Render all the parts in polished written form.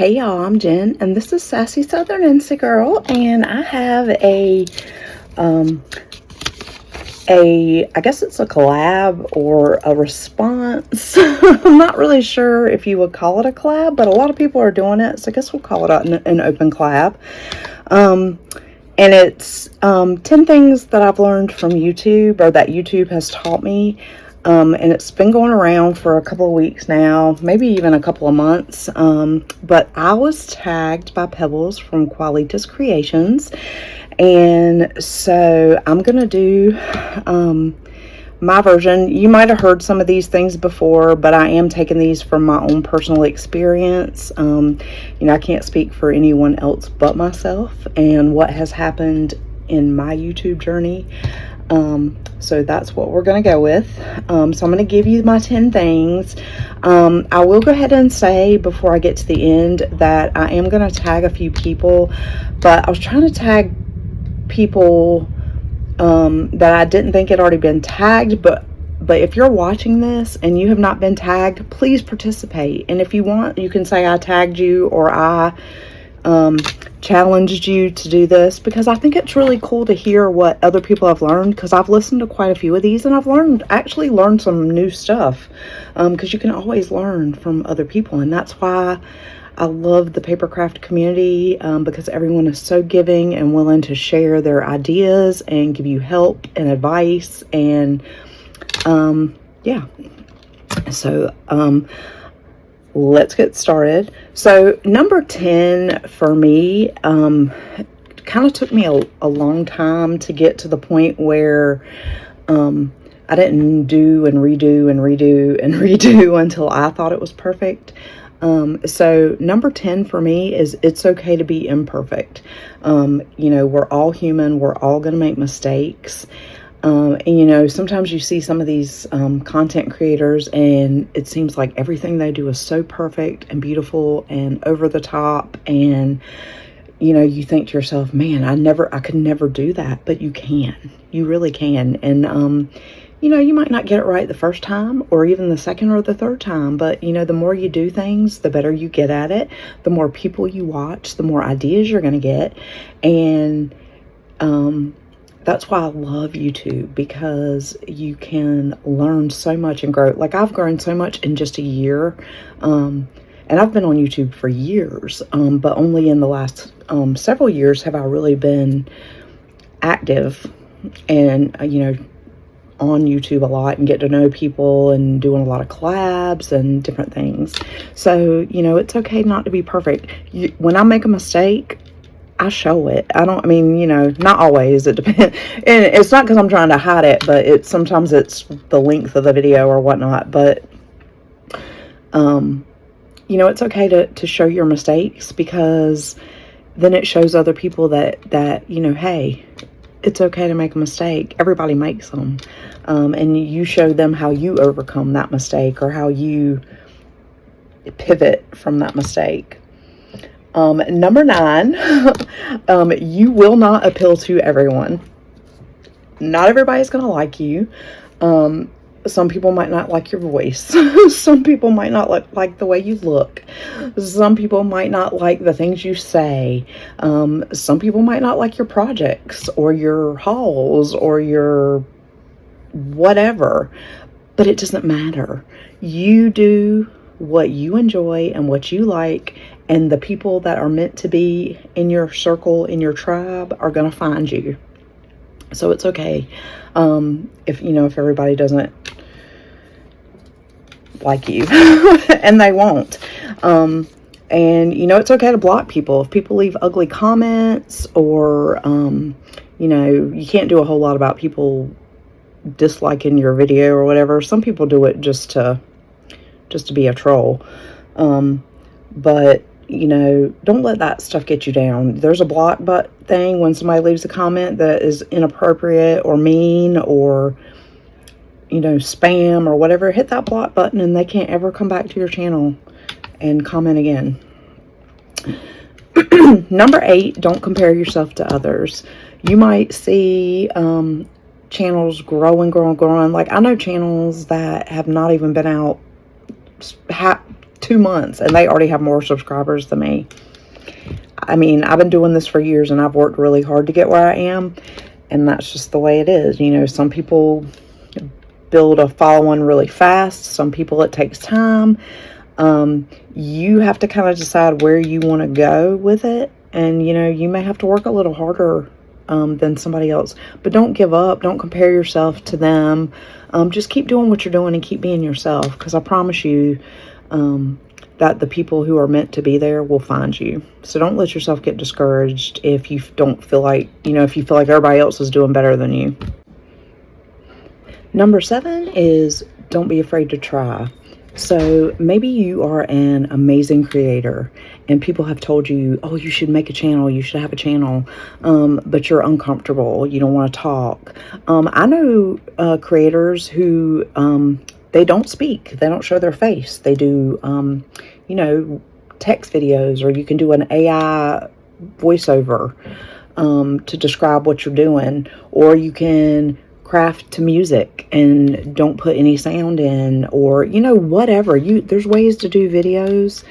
Hey y'all, I'm Jen, and this is Sassy Southern Insta Girl, and I have I guess it's a collab or a response. I'm not really sure if you would call it a collab, but a lot of people are doing it, so I guess we'll call it an open collab. And it's 10 things that I've learned from YouTube, or that YouTube has taught me. And it's been going around for a couple of weeks now, maybe even a couple of months. But I was tagged by Pebbles from Qualitas Creations. And so I'm going to do my version. You might have heard some of these things before, but I am taking these from my own personal experience. I can't speak for anyone else but myself and what has happened in my YouTube journey. So that's what we're going to go with. So I'm going to give you my 10 things. I will go ahead and say before I get to the end that I am going to tag a few people, but I was trying to tag people that I didn't think had already been tagged, but if you're watching this and you have not been tagged, please participate. And if you want, you can say I tagged you or I challenged you to do this, because I think it's really cool to hear what other people have learned, because I've listened to quite a few of these and I've actually learned some new stuff, because you can always learn from other people, and that's why I love the papercraft community, because everyone is so giving and willing to share their ideas and give you help and advice, and yeah, so let's get started. So number 10 for me, kind of took me a long time to get to the point where I didn't do and redo and redo and redo until I thought it was perfect. So number 10 for me is it's okay to be imperfect. We're all human. We're all going to make mistakes. And sometimes you see some of these content creators and it seems like everything they do is so perfect and beautiful and over the top, and you think to yourself, man, I could never do that. But you really can. And you might not get it right the first time or even the second or the third time, but the more you do things, the better you get at it. The more people you watch, the more ideas you're going to get. And that's why I love YouTube, because you can learn so much and grow. Like, I've grown so much in just a year. And I've been on YouTube for years, but only in the last several years have I really been active and, on YouTube a lot and get to know people and doing a lot of collabs and different things. So, it's okay not to be perfect. When I make a mistake, I show it. Not always. It depends. And it's not because I'm trying to hide it, but sometimes it's the length of the video or whatnot. But, it's okay to show your mistakes, because then it shows other people that, hey, it's okay to make a mistake. Everybody makes them. And you show them how you overcome that mistake or how you pivot from that mistake. Number 9, you will not appeal to everyone. Not everybody's going to like you. Some people might not like your voice. Some people might not like the way you look. Some people might not like the things you say. Some people might not like your projects or your hauls or your whatever. But it doesn't matter. You do what you enjoy and what you like, and the people that are meant to be in your circle, in your tribe, are going to find you. So it's okay if everybody doesn't like you, and they won't. And it's okay to block people if people leave ugly comments, or you can't do a whole lot about people disliking your video or whatever. Some people do it just to be a troll. But don't let that stuff get you down. There's a block button thing when somebody leaves a comment that is inappropriate or mean or spam or whatever. Hit that block button and they can't ever come back to your channel and comment again. Number 8, don't compare yourself to others. You might see channels grow and grow and grow. Like, I know channels that have not even been out 2 months, and they already have more subscribers than me. I mean, I've been doing this for years, and I've worked really hard to get where I am, and that's just the way it is. You know, some people build a following really fast. Some people, it takes time. You have to kind of decide where you want to go with it, and, you know, you may have to work a little harder than somebody else, but don't give up. Don't compare yourself to them. Just keep doing what you're doing and keep being yourself, because I promise you, that the people who are meant to be there will find you. So don't let yourself get discouraged if you don't feel like, you know, if you feel like everybody else is doing better than you. Number 7 is don't be afraid to try. So maybe you are an amazing creator and people have told you, oh, you should make a channel, you should have a channel, but you're uncomfortable, you don't want to talk. I know creators who they don't speak, they don't show their face. They do, you know, text videos, or you can do an AI voiceover to describe what you're doing, or you can craft to music and don't put any sound in, or, you know, whatever. There's ways to do videos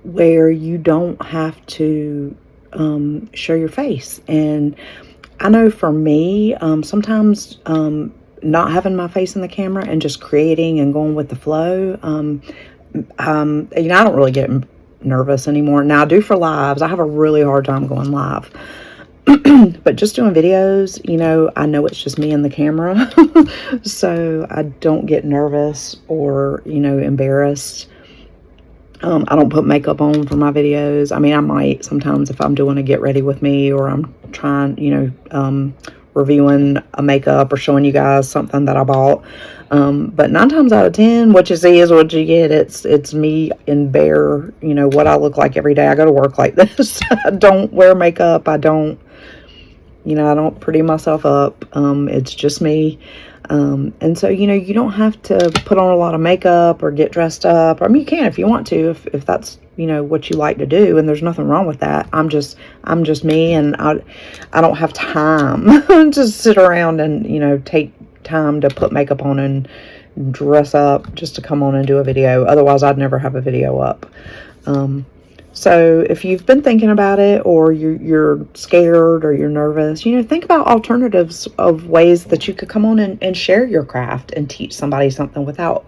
where you don't have to show your face. And I know for me, sometimes not having my face in the camera and just creating and going with the flow, you know, I don't really get nervous anymore. Now I do for lives. I have a really hard time going live. But just doing videos, you know, I know it's just me and the camera. So I don't get nervous or, you know, embarrassed. I don't put makeup on for my videos. I mean, I might sometimes if I'm doing a get ready with me, or I'm trying, you know, reviewing a makeup or showing you guys something that I bought. But 9 times out of 10, what you see is what you get. It's me in bare, you know, what I look like every day. I go to work like this. I don't wear makeup. I don't, you know, I don't pretty myself up. It's just me. And so, you know, you don't have to put on a lot of makeup or get dressed up. I mean, you can if you want to, if that's, you know, what you like to do, and there's nothing wrong with that. I'm just me, and I don't have time to sit around and, you know, take time to put makeup on and dress up just to come on and do a video. Otherwise, I'd never have a video up. So if you've been thinking about it, or you're scared, or you're nervous, you know, think about alternatives of ways that you could come on and share your craft and teach somebody something without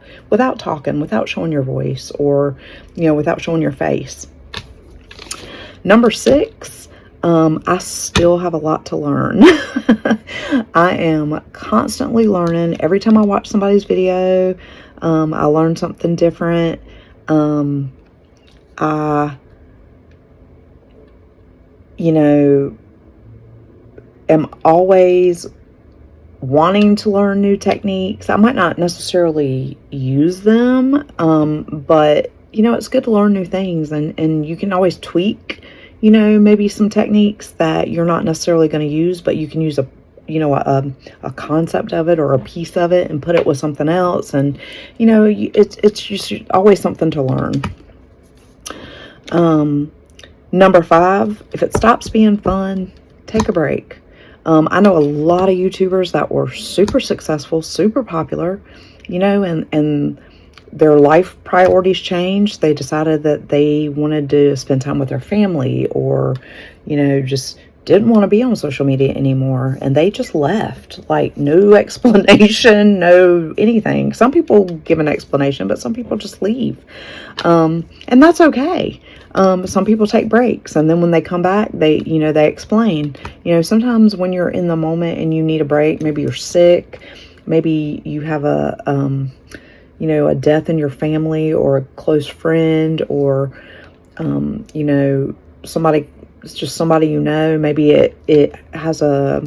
talking, without showing your voice, or, you know, without showing your face. Number 6, I still have a lot to learn. I am constantly learning. Every time I watch somebody's video, I learn something different. I, you know, am always wanting to learn new techniques. I might not necessarily use them, but, you know, it's good to learn new things, and you can always tweak, you know, maybe some techniques that you're not necessarily going to use, but you can use a concept of it or a piece of it and put it with something else. And, you know, it's just always something to learn. Number 5, if it stops being fun, take a break. I know a lot of YouTubers that were super successful, super popular, you know, and their life priorities changed. They decided that they wanted to spend time with their family, or, you know, just didn't want to be on social media anymore, and they just left. Like, no explanation, no anything. Some people give an explanation, but some people just leave. And that's okay. Some people take breaks, and then when they come back, they explain. You know, sometimes when you're in the moment and you need a break, maybe you're sick, maybe you have a death in your family, or a close friend, or, you know, it's just somebody, you know, maybe it has a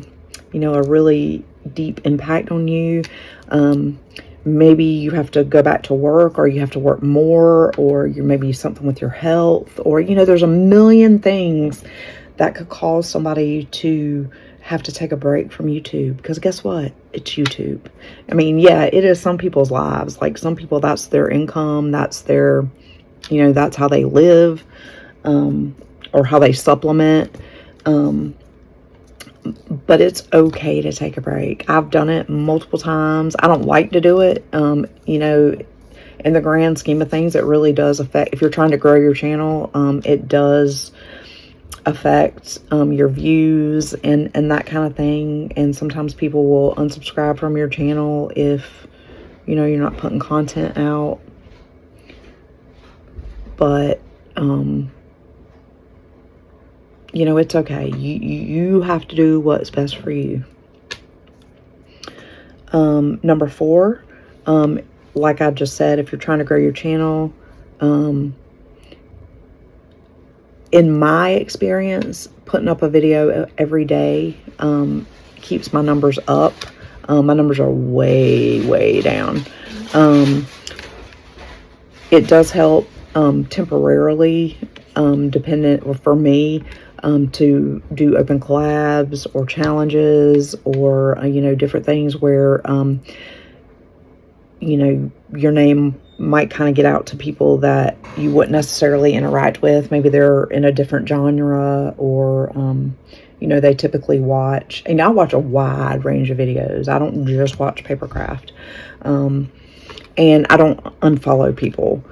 really deep impact on you. Maybe you have to go back to work, or you have to work more, or you're maybe something with your health, or, you know, there's a million things that could cause somebody to have to take a break from YouTube, because guess what? It's YouTube. I mean, yeah, it is some people's lives. Like, some people, that's their income, that's their, you know, that's how they live, or how they supplement. But it's okay to take a break. I've done it multiple times. I don't like to do it, you know, in the grand scheme of things, it really does affect, if you're trying to grow your channel, it does affect your views and that kind of thing. And sometimes people will unsubscribe from your channel if, you know, you're not putting content out. But you know, it's okay. You have to do what's best for you. Number 4, like I just said, if you're trying to grow your channel, in my experience, putting up a video every day keeps my numbers up. My numbers are way down. It does help temporarily, dependent for me, to do open collabs or challenges or, you know, different things where, you know, your name might kind of get out to people that you wouldn't necessarily interact with. Maybe they're in a different genre or, you know, they typically watch, and I watch a wide range of videos. I don't just watch papercraft. And I don't unfollow people.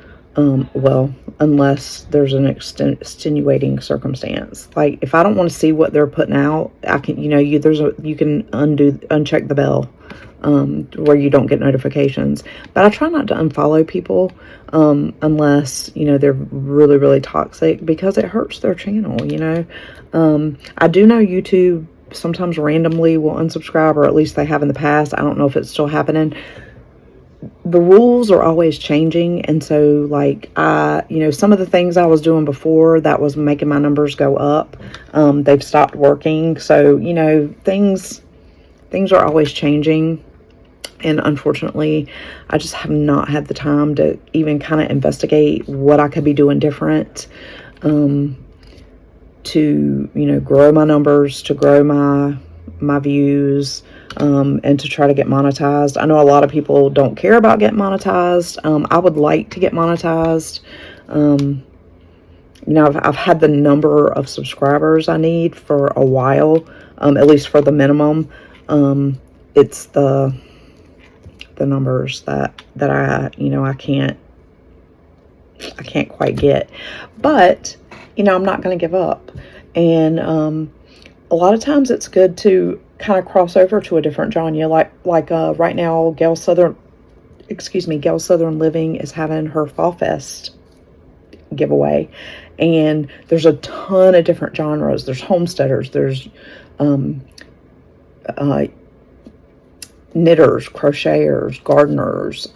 Well, unless there's an extenuating circumstance. Like if I don't want to see what they're putting out, I can, you know, you can uncheck the bell, where you don't get notifications. But I try not to unfollow people, unless, you know, they're really toxic, because it hurts their channel, you know. I do know YouTube sometimes randomly will unsubscribe, or at least they have in the past. I don't know if it's still happening. The rules are always changing, and so like you know, some of the things I was doing before that was making my numbers go up, they've stopped working. So, you know, things are always changing, and unfortunately I just have not had the time to even kind of investigate what I could be doing different, to, you know, grow my numbers, to grow my views, and to try to get monetized. I know a lot of people don't care about getting monetized. I would like to get monetized. You know, I've had the number of subscribers I need for a while, at least for the minimum. It's the numbers that I, you know, I can't quite get. But, you know, I'm not going to give up. And a lot of times it's good to kind of cross over to a different genre. Like right now, Gail Southern Living is having her Fall Fest giveaway, and there's a ton of different genres. There's homesteaders, there's knitters, crocheters, gardeners,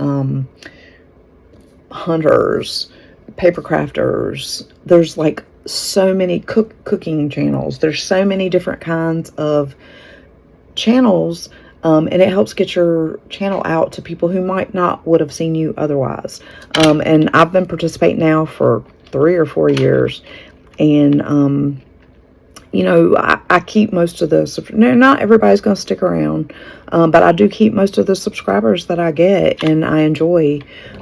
hunters, paper crafters. There's like so many cooking channels. There's so many different kinds of channels, and it helps get your channel out to people who might not would have seen you otherwise. And I've been participating now for 3 or 4 years, and you know, I keep most of the, not everybody's going to stick around, but I do keep most of the subscribers that I get, and I enjoy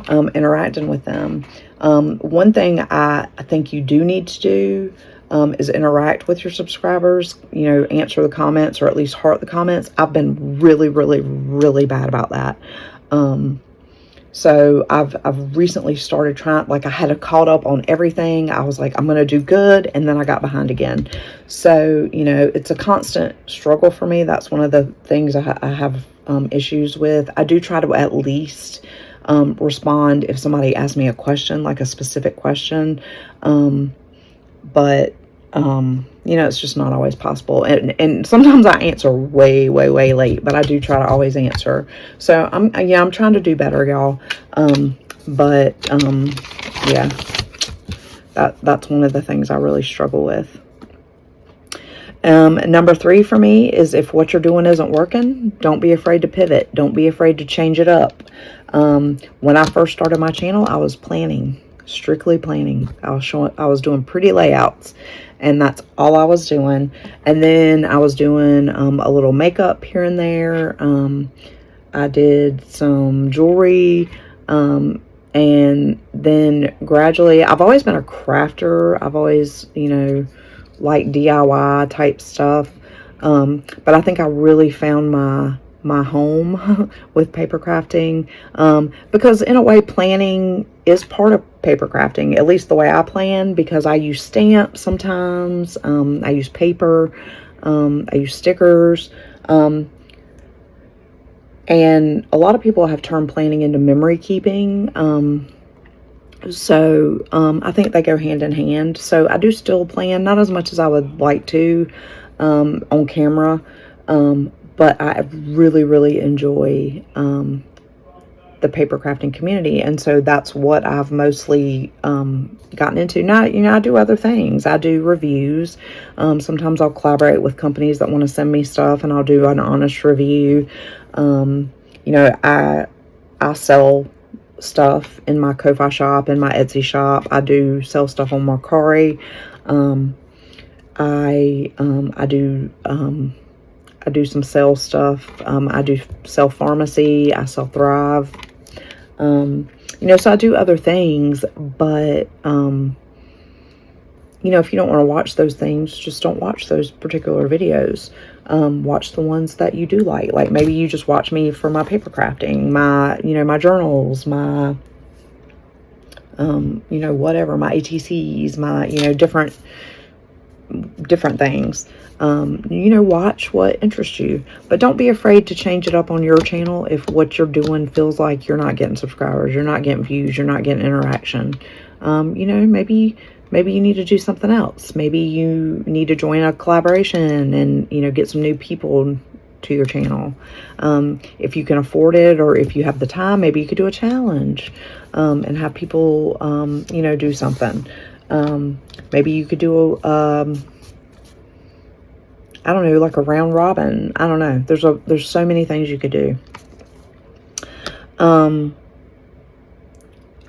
interacting with them. One thing I think you do need to do is interact with your subscribers, you know, answer the comments, or at least heart the comments. I've been really bad about that. So I've recently started trying, like I had caught up on everything. I was like, I'm going to do good. And then I got behind again. So, you know, it's a constant struggle for me. That's one of the things I have issues with. I do try to at least respond if somebody asks me a question, like a specific question. But you know, it's just not always possible. And sometimes I answer way late, but I do try to always answer. So I'm trying to do better, y'all. But yeah, that's one of the things I really struggle with. Number 3 for me is, if what you're doing isn't working, don't be afraid to pivot. Don't be afraid to change it up. When I first started my channel, I was planning, strictly planning. I was doing pretty layouts, and that's all I was doing. And then I was doing a little makeup here and there. I did some jewelry, and then gradually, I've always been a crafter. I've always, you know, like DIY type stuff. But I think I really found my my home with paper crafting, because in a way planning is part of paper crafting, at least the way I plan, because I use stamps sometimes, I use paper, I use stickers, and a lot of people have turned planning into memory keeping. So I think they go hand in hand. So I do still plan, not as much as I would like to on camera, but I really, really enjoy the paper crafting community, and so that's what I've mostly gotten into. Now, I do other things. I do reviews. Sometimes I'll collaborate with companies that want to send me stuff, and I'll do an honest review. I sell stuff in my Ko-Fi shop, in my Etsy shop. I do sell stuff on Mercari. I do some sales stuff. I do sell pharmacy. I sell Thrive. So I do other things, but, if you don't want to watch those things, just don't watch those particular videos. Watch the ones that you do like. Like maybe you just watch me for my paper crafting, my journals, my, whatever, my ATCs, my, different things. Watch what interests you, but don't be afraid to change it up on your channel if what you're doing feels like you're not getting subscribers, you're not getting views, you're not getting interaction. Maybe you need to do something else. Maybe you need to join a collaboration and, get some new people to your channel. If you can afford it, or if you have the time, maybe you could do a challenge, and have people, do something. Maybe you could do I don't know, like a round robin. I don't know. There's so many things you could do.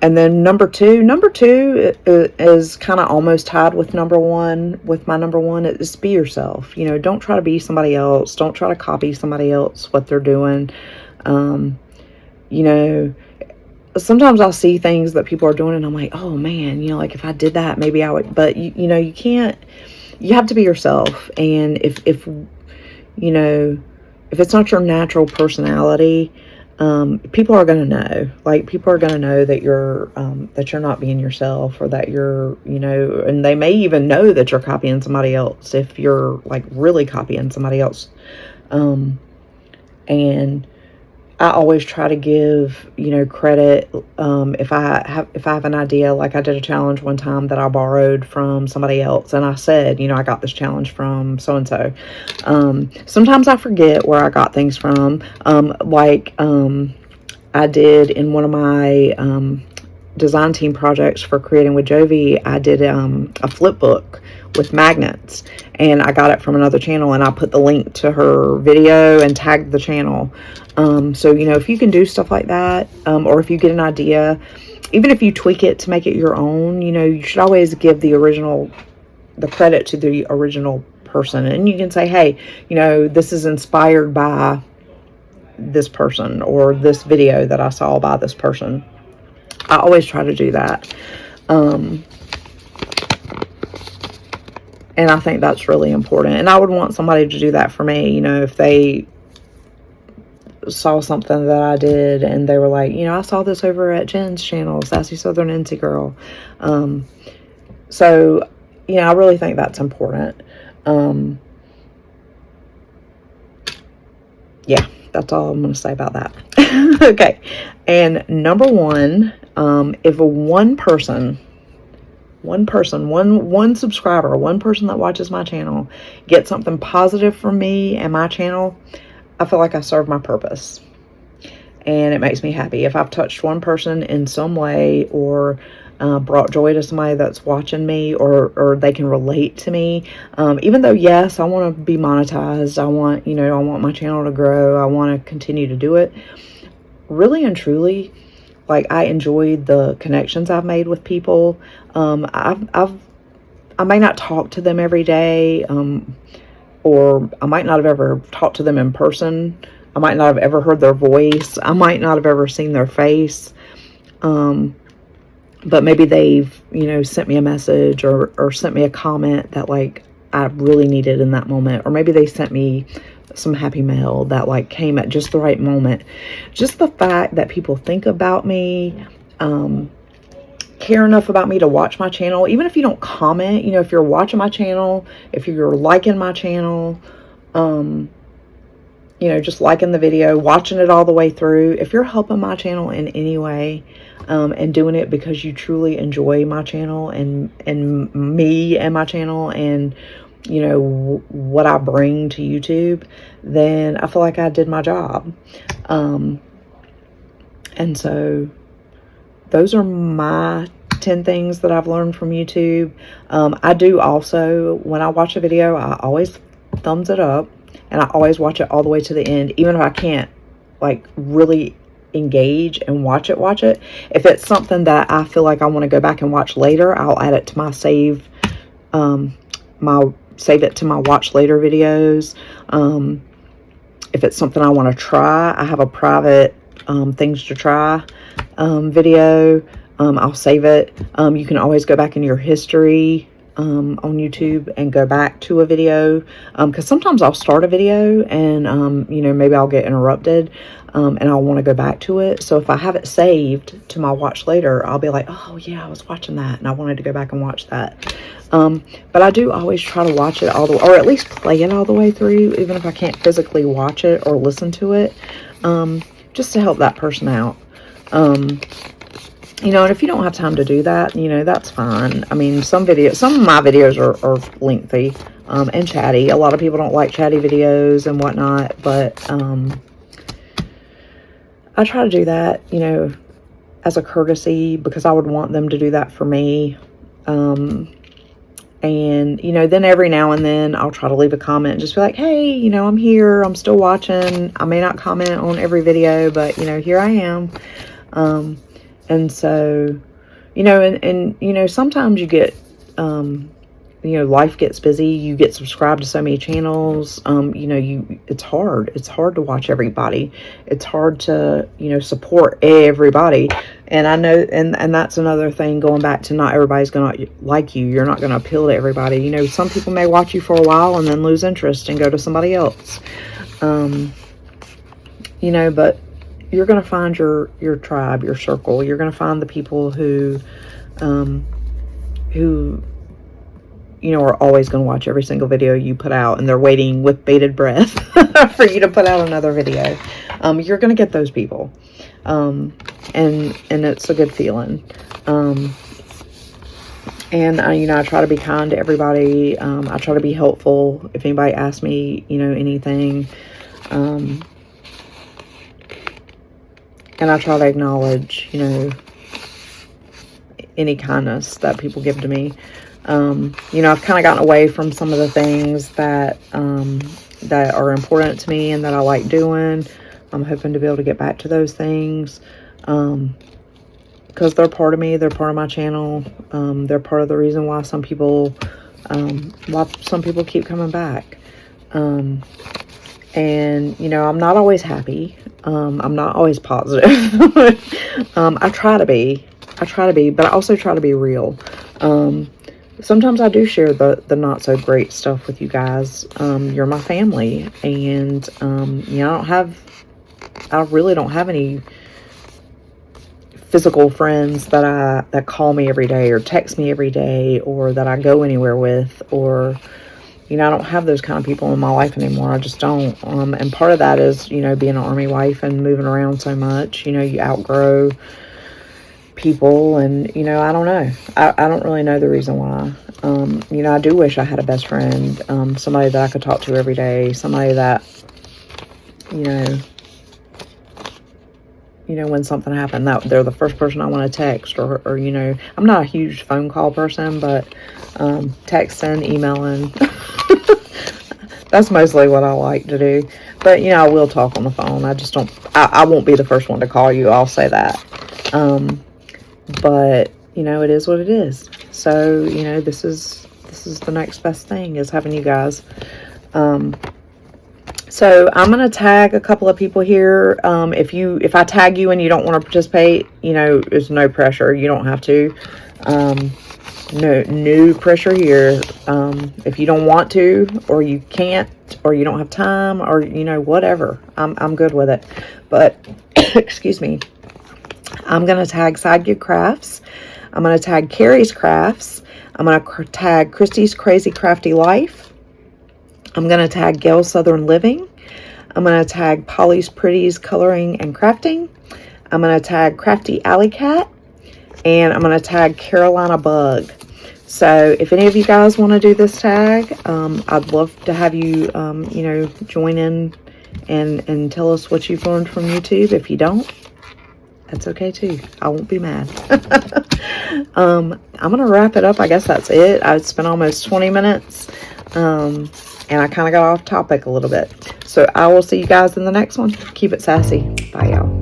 And then number two is kind of almost tied with number one. With my number one, is be yourself. Don't try to be somebody else. Don't try to copy somebody else, what they're doing. Sometimes I'll see things that people are doing and I'm like, oh man, like if I did that, maybe I would, but you can't. You have to be yourself, and if it's not your natural personality, people are going to know. Like, people are going to know that you're not being yourself, or that you're, and they may even know that you're copying somebody else if you're like really copying somebody else. And I always try to give, credit. If I have an idea, like I did a challenge one time that I borrowed from somebody else, and I said, I got this challenge from so-and-so. Sometimes I forget where I got things from. I did in one of my, design team projects for Creating with Jovi. I did, a flip book with magnets, and I got it from another channel, and I put the link to her video and tagged the channel. So if you can do stuff like that, or if you get an idea, even if you tweak it to make it your own, you should always give the credit to the original person, and you can say, hey, this is inspired by this person, or this video that I saw by this person. I always try to do that. And I think that's really important. And I would want somebody to do that for me, if they saw something that I did and they were like, I saw this over at Jen's channel, Sassy Southern NC Girl. So, I really think that's important. Yeah, that's all I'm going to say about that. Okay. And number one, if one subscriber, one person that watches my channel gets something positive from me and my channel, I feel like I serve my purpose, and it makes me happy. If I've touched one person in some way, or brought joy to somebody that's watching me, or they can relate to me, even though, yes, I want to be monetized, I want my channel to grow, I want to continue to do it, really and truly, like, I enjoyed the connections I've made with people. I may not talk to them every day, or I might not have ever talked to them in person. I might not have ever heard their voice. I might not have ever seen their face. But maybe they've, sent me a message, or sent me a comment that, like, I really needed in that moment. Or maybe they sent me some happy mail that like came at just the right moment. Just the fact that people think about me, care enough about me to watch my channel, even if you don't comment, you know, if you're watching my channel, if you're liking my channel, you know, just liking the video, watching it all the way through, if you're helping my channel in any way, and doing it because you truly enjoy my channel and me and my channel and, you know, what I bring to YouTube, then I feel like I did my job. And so those are my 10 things that I've learned from YouTube. I do also, when I watch a video, I always thumbs it up, and I always watch it all the way to the end, even if I can't like really engage and watch it. If it's something that I feel like I want to go back and watch later, I'll add it to my save it to my watch later videos. If it's something I want to try, I have a private things to try video. I'll save it. You can always go back in your history on YouTube and go back to a video, because sometimes I'll start a video and you know, maybe I'll get interrupted, and I'll want to go back to it. So if I have it saved to my watch later, I'll be like, oh yeah, I was watching that and I wanted to go back and watch that. But I do always try to watch it all the way, or at least play it all the way through, even if I can't physically watch it or listen to it, just to help that person out. You know, and if you don't have time to do that, you know, that's fine. I mean, some of my videos are lengthy, and chatty. A lot of people don't like chatty videos and whatnot, but, I try to do that, you know, as a courtesy, because I would want them to do that for me. And, you know, then every now and then I'll try to leave a comment and just be like, hey, you know, I'm here, I'm still watching. I may not comment on every video, but, you know, here I am. And so, you know, and, you know, sometimes you get, you know, life gets busy. You get subscribed to so many channels. You know, it's hard. It's hard to watch everybody. It's hard to, you know, support everybody. And I know, and that's another thing, going back to not everybody's going to like you. You're not going to appeal to everybody. You know, some people may watch you for a while and then lose interest and go to somebody else. You know, but you're going to find your tribe, your circle. You're going to find the people who, you know, are always going to watch every single video you put out, and they're waiting with bated breath for you to put out another video. You're going to get those people. And it's a good feeling. And you know, I try to be kind to everybody. I try to be helpful if anybody asks me, you know, anything. And I try to acknowledge, you know, any kindness that people give to me. You know, I've kind of gotten away from some of the things that that are important to me and that I like doing. I'm hoping to be able to get back to those things, because they're part of me. They're part of my channel. They're part of the reason why some people keep coming back. And, you know, I'm not always happy. I'm not always positive. I try to be, but I also try to be real. Sometimes I do share the not so great stuff with you guys. You're my family, and, you know, I really don't have any physical friends that call me every day or text me every day, or that I go anywhere with, or, you know, I don't have those kind of people in my life anymore. I just don't. And part of that is, you know, being an Army wife and moving around so much. You know, you outgrow people, and, you know, I don't know. I don't really know the reason why. You know, I do wish I had a best friend, somebody that I could talk to every day, somebody that, you know, when something happened, that they're the first person I want to text, or, you know, I'm not a huge phone call person, but, texting, emailing, that's mostly what I like to do. But, you know, I will talk on the phone. I just don't, I won't be the first one to call you. I'll say that. But, you know, it is what it is. So, you know, this is the next best thing, is having you guys. So I'm going to tag a couple of people here. If I tag you and you don't want to participate, you know, there's no pressure. You don't have to. No pressure here. If you don't want to, or you can't, or you don't have time, or, you know, whatever, I'm good with it. But, excuse me, I'm going to tag Side Gig Crafts. I'm going to tag Carrie's Crafts. I'm going to tag Christy's Crazy Crafty Life. I'm going to tag Gail's Southern Living. I'm going to tag Polly's Pretties Coloring and Crafting. I'm going to tag Crafty Alley Cat. And I'm going to tag Carolina Bug. So if any of you guys want to do this tag, I'd love to have you, you know, join in and tell us what you've learned from YouTube. If you don't, that's okay too. I won't be mad. I'm going to wrap it up. I guess that's it. I spent almost 20 minutes. And I kind of got off topic a little bit. So I will see you guys in the next one. Keep it sassy. Bye, y'all.